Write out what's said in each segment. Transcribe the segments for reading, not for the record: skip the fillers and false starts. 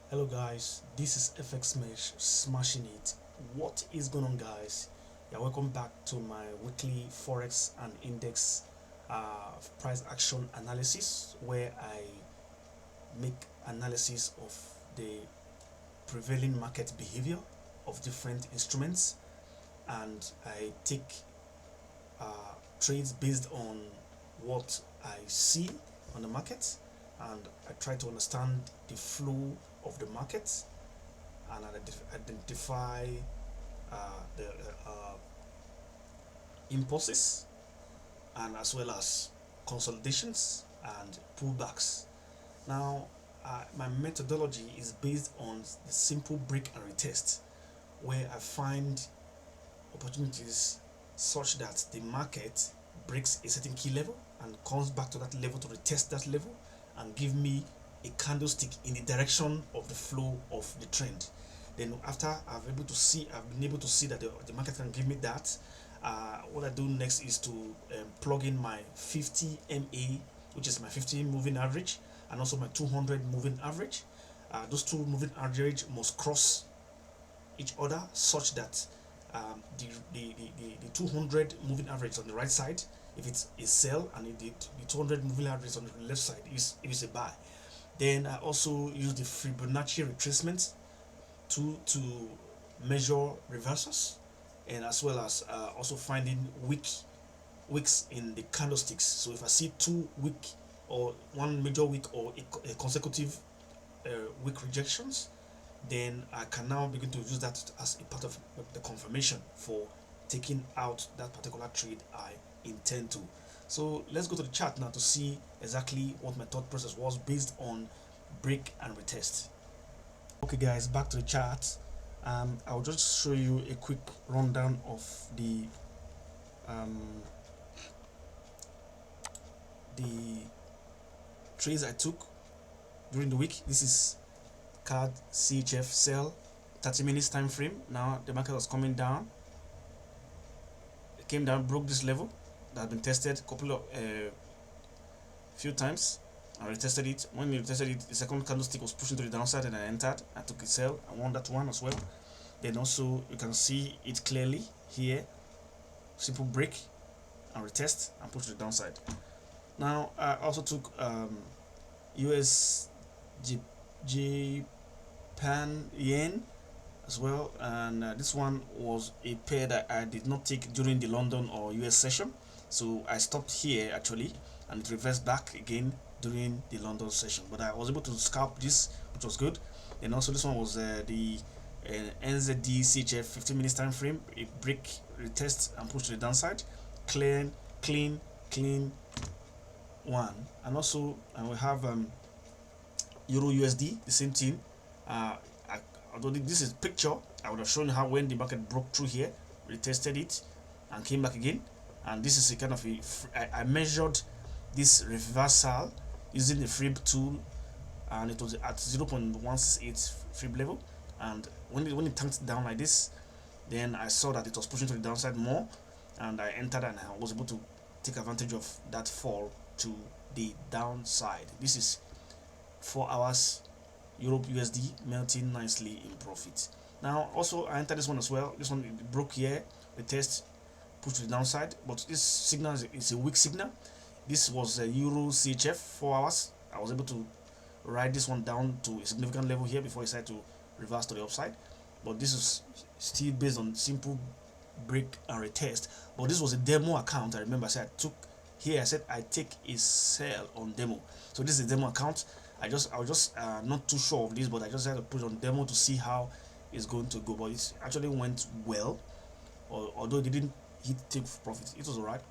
Hello guys, this is FX Mesh smashing it. What is going on, guys? Yeah, welcome back to my weekly Forex and Index price action analysis, where I make analysis of the prevailing market behavior of different instruments, and I take trades based on what I see on the market, and I try to understand the flow of the market and identify the impulses and as well as consolidations and pullbacks. Now, my methodology is based on the simple break and retest, where I find opportunities such that the market breaks a certain key level and comes back to that level to retest that level and give me a candlestick in the direction of the flow of the trend. Then after I've been able to see that the market can give me that. What I do next is to plug in my 50 MA, which is my 50 moving average, and also my 200 moving average. Those two moving average must cross each other such that the 200 moving average on the right side, if it's a sell, and if the 200 moving average on the left side is if it's a buy. Then I also use the Fibonacci retracement to measure reversals, and as well as also finding wicks in the candlesticks. So if I see two weak or one major wick or a consecutive wick rejections, then I can now begin to use that as a part of the confirmation for taking out that particular trade I intend to. So let's go to the chart now to see exactly what my thought process was based on break and retest. Okay guys, back to the chart. I'll just show you a quick rundown of um, the trades I took during the week. This is card CHF sell, 30 minutes time frame. Now the market was coming down. It came down, broke this level that had been tested a couple of few times. I retested it. When we retested it, the second candlestick was pushing to the downside, and I entered. I took a sell. I won that one as well. Then also you can see it clearly here. Simple break and retest and push to the downside. Now I also took US Japan yen as well, and this one was a pair that I did not take during the London or US session, so I stopped here actually, and it reversed back again during the London session, but I was able to scalp this, which was good. And also this one was the NZD CHF 15 minutes time frame, a break, retest and push to the downside, clean one. And also we have Euro USD, the same thing. Although this is picture, I would have shown how when the market broke through here, retested it and came back again. And this is a kind of I measured this reversal using the Frib tool, and it was at 0.168 Frib level. And when it tanked down like this, then I saw that it was pushing to the downside more, and I entered and I was able to take advantage of that fall to the downside. This is 4 hours Europe USD melting nicely in profit. Now also I entered this one as well. This one broke here, the test pushed to the downside, but this signal is a weak signal. This was a Euro CHF 4 hours. I was able to ride this one down to a significant level here before it decided to reverse to the upside, but this is still based on simple break and retest. But this was a demo account. I remember I said I said I take a sell on demo. So this is a demo account. I was just not too sure of this, but I just had to put it on demo to see how it's going to go. But it actually went well, although it didn't hit take profit. It was alright.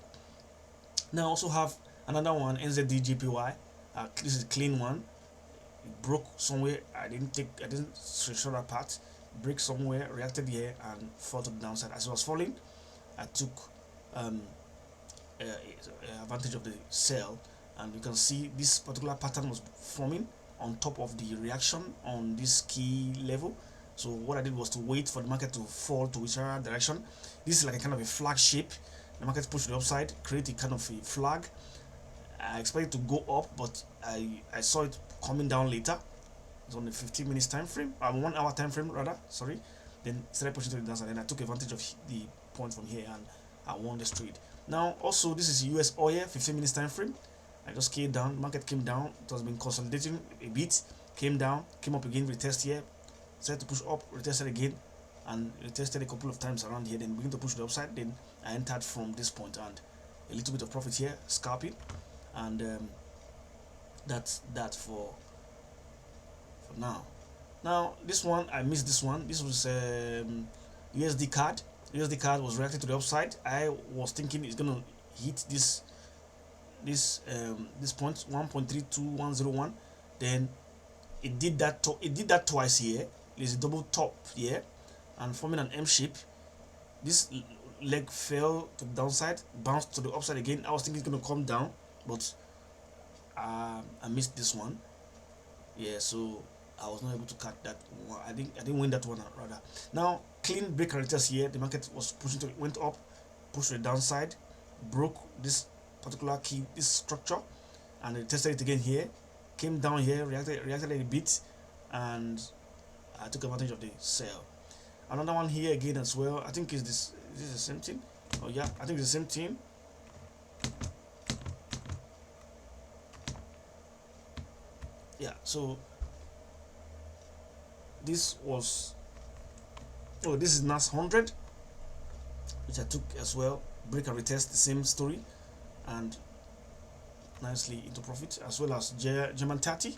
Now I also have another one, NZD this is a clean one. It broke somewhere. I didn't show that part. Break somewhere, reacted here and fell to the downside. As it was falling, I took advantage of the sell, and you can see this particular pattern was forming on top of the reaction on this key level. So what I did was to wait for the market to fall to whichever direction. This is like a kind of a flag shape. The market pushed to the upside, create a kind of a flag. I expected to go up, but I saw it coming down later, It's on the 15 minutes time frame, 1 hour time frame rather. Sorry. Then started pushing to the downside, and I took advantage of the point from here, and I won this trade. Now, also this is US oil 15 minutes time frame. I just came down. Market came down. It has been consolidating a bit. Came down. Came up again. Retest here. Started to push up. Retested again, and retested a couple of times around here. Then begin to push the upside. Then I entered from this point, and a little bit of profit here, scalping, and that's that for now. Now this one I missed. This one. This was USD card. USD card was reacting to the upside. I was thinking it's gonna hit this point 1.32101. Then it did that. It did that twice here. There's a double top here, and forming an M shape. This leg fell to the downside, bounced to the upside again. I was thinking it's gonna come down, but I missed this one. Yeah, so I was not able to catch that one. I didn't win that one rather. Now clean break characters here. The market was pushing to, went up, pushed to the downside, broke this particular key, this structure, and it tested it again here. Came down here, reacted a bit, and I took advantage of the sell. Another one here again as well. I think is this the same thing. Oh yeah, I think it's the same thing. Yeah, so this was, oh, this is NAS 100, which I took as well. Break and retest, the same story, and nicely into profit, as well as German 30,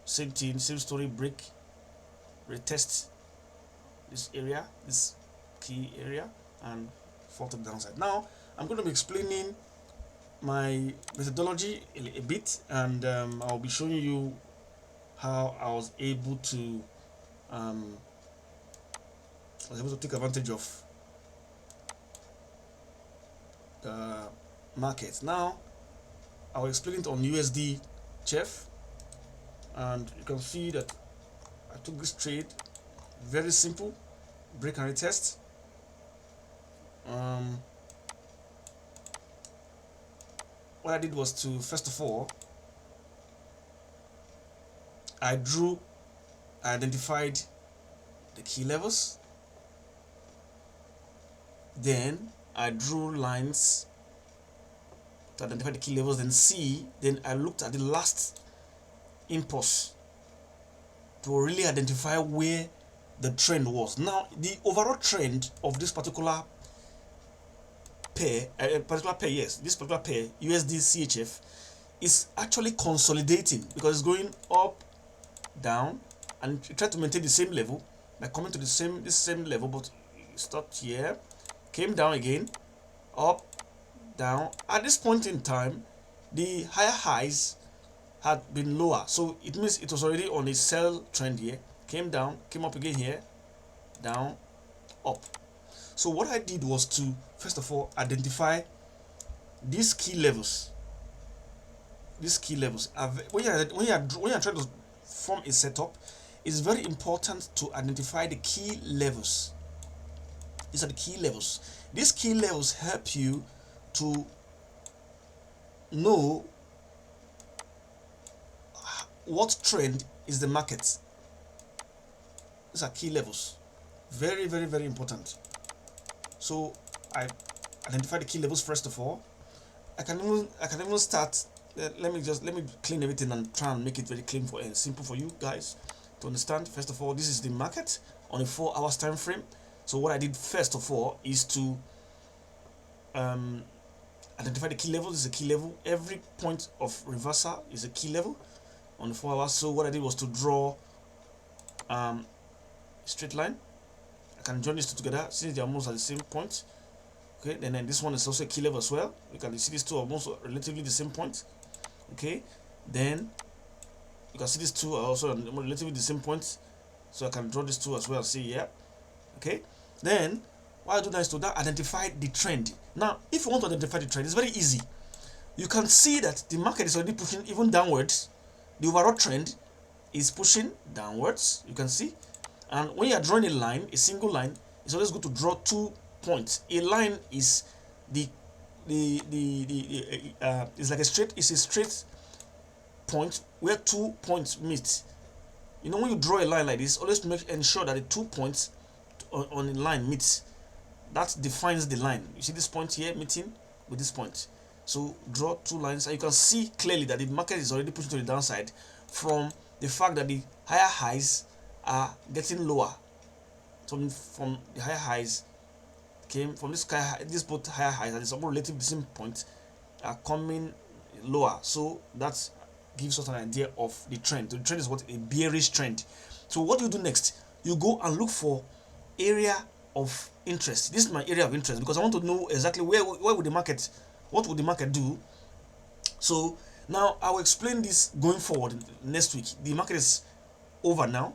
same thing, same story. Break, retest this area, this key area, and fall to the downside. Now I'm going to be explaining my methodology a bit, and I'll be showing you how I was able to take advantage of the market. Now I'll explain it on USD Chef, and you can see that I took this trade. Very simple, break and retest. What I did was to, first of all, I identified the key levels, then I drew lines to identify the key levels, then I looked at the last impulse to really identify where the trend was. Now the overall trend of this particular pair, this particular pair USD CHF, is actually consolidating because it's going up, down, and it tried to maintain the same level by coming to this same level, but it stopped here, came down again, up, down. At this point in time, the higher highs had been lower, so it means it was already on a sell trend here. Came down, came up again here, down, up. So what I did was to, first of all, identify these key levels. When you're trying to form a setup, it's very important to identify the key levels. These are the key levels. These key levels help you to know what trend is the market. These are key levels. Very, very, very important. So I identify the key levels first of all. I can even start. Let me clean everything and try and make it very clean and simple for you guys to understand. First of all, this is the market on a 4 hours time frame. So what I did first of all is to identify the key level. This is a key level. Every point of reversal is a key level on the 4 hours. So what I did was to draw straight line. I can join these two together since they're almost at the same point. Okay, and then this one is also a key level as well. You can see these two are almost relatively the same point. Okay, then you can see these two are also relatively the same point, so I can draw these two as well. See, yeah. Okay, then what I do now is to now identify the trend. Now if you want to identify the trend, it's very easy. You can see that the market is already pushing even downwards. The overall trend is pushing downwards, you can see. And when you are drawing a line, a single line, it's always good to draw 2 points. A line is it's like a straight point where 2 points meet. You know, when you draw a line like this, always ensure that the 2 points on the line meets. That defines the line. You see this point here meeting with this point. So draw 2 lines, and you can see clearly that the market is already pushing to the downside from the fact that the higher highs are getting lower. So from the higher highs came from this both higher highs and some relative the same point are coming lower. So that gives us an idea of the trend. The trend is what? A bearish trend. So what do you do next? You go and look for area of interest. This is my area of interest because I want to know exactly where would the market, what would the market do. So now I will explain this going forward next week. The market is over now.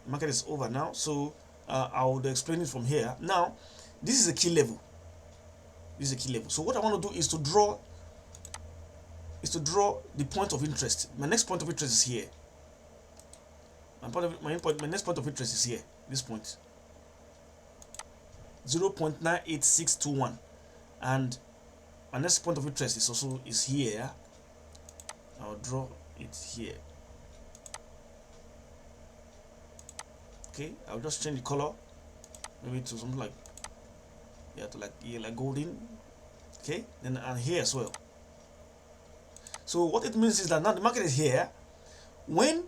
The market is over now. So I will explain it from here. Now this is a key level. This is a key level. So what I want to do is to draw the point of interest. My next point of interest is here. My next point of interest is here. This point. 0.98621, and my next point of interest is here. I'll draw it here. Okay, I'll just change the color, maybe to something like like golden. Okay, then and here as well. So what it means is that now the market is here. When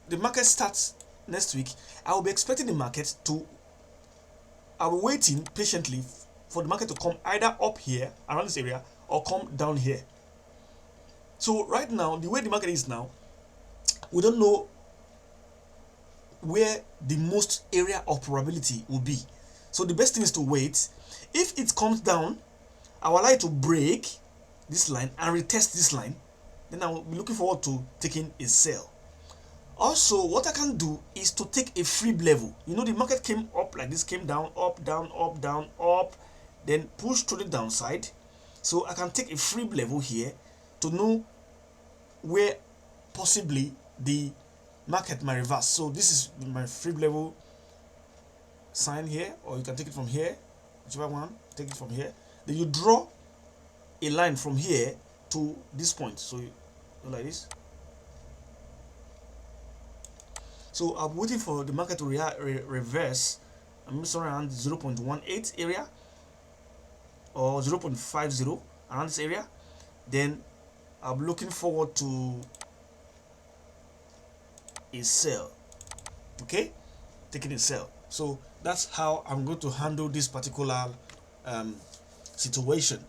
the market starts next week, I will be expecting the market to. I'll be waiting patiently for the market to come either up here around this area or come down here. So right now, the way the market is now, we don't know where the most area of probability will be. So the best thing is to wait. If it comes down, I will allow it to break this line and retest this line. Then I will be looking forward to taking a sell. Also, what I can do is to take a fib level. You know, the market came up like this, came down, up, down, up, down, up, then push to the downside. So I can take a fib level here to know where possibly the market might reverse. So this is my fib level sign here, or you can take it from here, whichever one, take it from here. Then you draw a line from here to this point. So you go like this. So I'm waiting for the market to reverse. I'm sorry, around 0.18 area or 0.50 around this area. Then I'm looking forward to a sell. Okay, taking a sell. So that's how I'm going to handle this particular situation.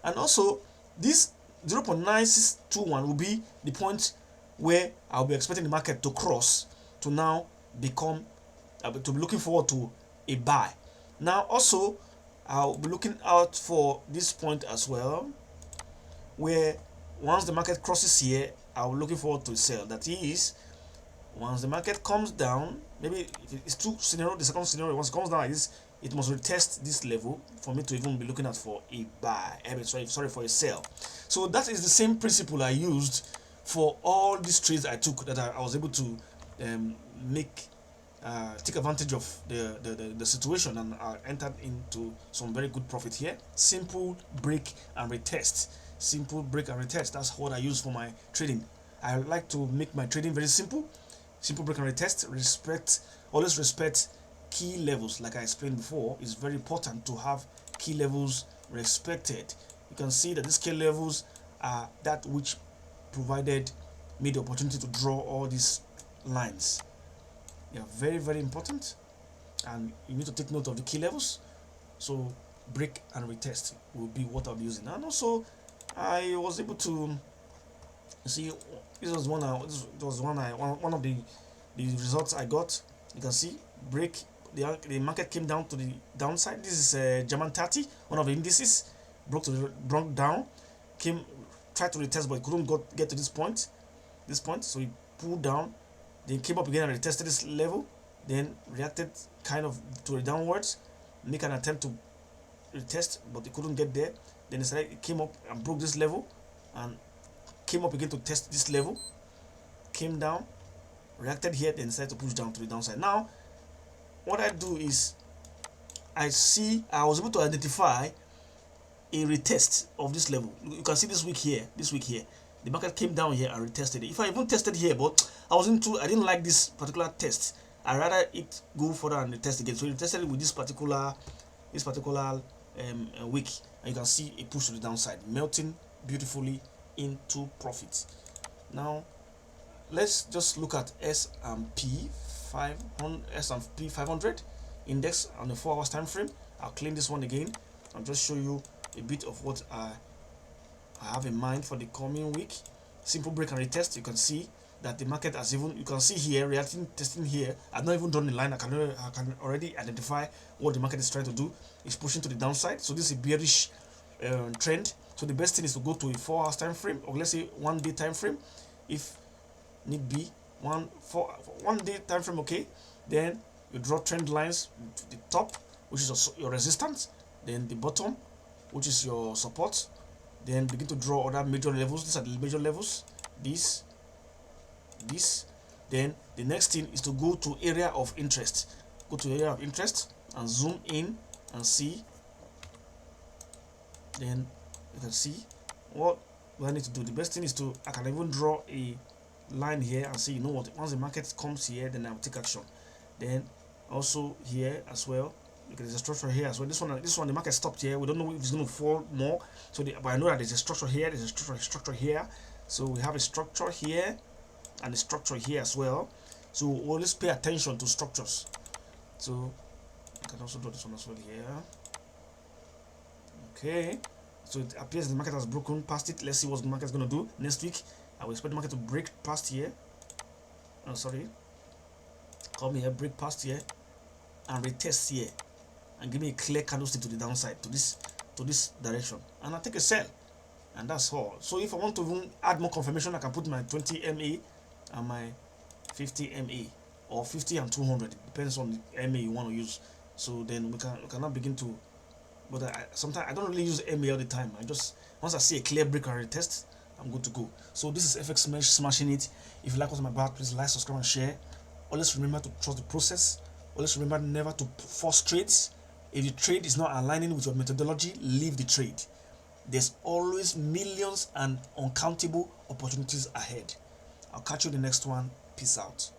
And also this 0.9621 will be the point where I'll be expecting the market to cross to now become to be looking forward to a buy. Now also I'll be looking out for this point as well, where once the market crosses here, I'll be looking forward to a sell. That is, once the market comes down, maybe it's two scenario. The second scenario, once it comes down like this, it must retest this level for me to even be looking out for a buy. Sorry, for a sell. So that is the same principle I used for all these trades I took, that I was able to take advantage of the situation, and I entered into some very good profit here. Simple break and retest. Simple break and retest. That's what I use for my trading. I like to make my trading very simple. Simple break and retest. Always respect key levels. Like I explained before, it's very important to have key levels respected. You can see that these key levels are that which provided me the opportunity to draw all these lines. They are very, very important, and you need to take note of the key levels. So break and retest will be what I'll be using. And also I was able to see, this was one of the results I got. You can see break, the market came down to the downside. This is German 30, one of the indices, broke down, tried to retest, but it couldn't get to this point, so it pulled down, then came up again and retested this level, then reacted kind of to the downwards, make an attempt to retest, but it couldn't get there. Then it came up and broke this level and came up again to test this level, came down, reacted here, then decided to push down to the downside. Now what I do is I was able to identify a retest of this level. You can see this week here, the market came down here and retested it. If I even tested here, but I didn't like this particular test. I rather it go further and test again. So we tested it with this particular week, and you can see a push to the downside, melting beautifully into profit. Now let's just look at S&P 500 index on the 4 hours time frame. I'll claim this one again and just show you a bit of what I have in mind for the coming week. Simple break and retest. You can see that the market has even, you can see here, reacting, testing here. I've not even drawn the line. I can already identify what the market is trying to do. It's pushing to the downside. So this is a bearish trend. So the best thing is to go to a 4 hours time frame, or let's say 1 day time frame, if need be. 1 day time frame. Okay, then you draw trend lines to the top, which is your resistance, then the bottom, which is your support, then begin to draw other major levels. These are the major levels. This, then the next thing is to go to area of interest. Go to area of interest and zoom in and see. Then you can see what I need to do. The best thing is to, I can even draw a line here and say, you know what, once the market comes here, then I'll take action. Then also here as well, because there's a structure here as well. This one the market stopped here. We don't know if it's going to fall more, so but I know that there's a structure here, there's a structure here. So we have a structure here and a structure here as well. So always pay attention to structures. So I can also do this one as well here. Okay, so it appears the market has broken past it. Let's see what the market is going to do next week. I will expect the market to break past here. Oh, sorry, come here, break past here and retest here and give me a clear candlestick to the downside, to this direction, and I take a sell, and that's all. So if I want to even add more confirmation, I can put my 20 MA and my 50 MA, or 50 and 200. It depends on the MA you want to use. So then we can now begin to, but sometimes I don't really use MA all the time. I just, once I see a clear break and retest, I'm good to go. So this is FX Smashing It. If you like what's on my back, please like, subscribe, and share. Always remember to trust the process. Always remember never to force trades. If the trade is not aligning with your methodology, leave the trade. There's always millions and uncountable opportunities ahead. I'll catch you in the next one. Peace out.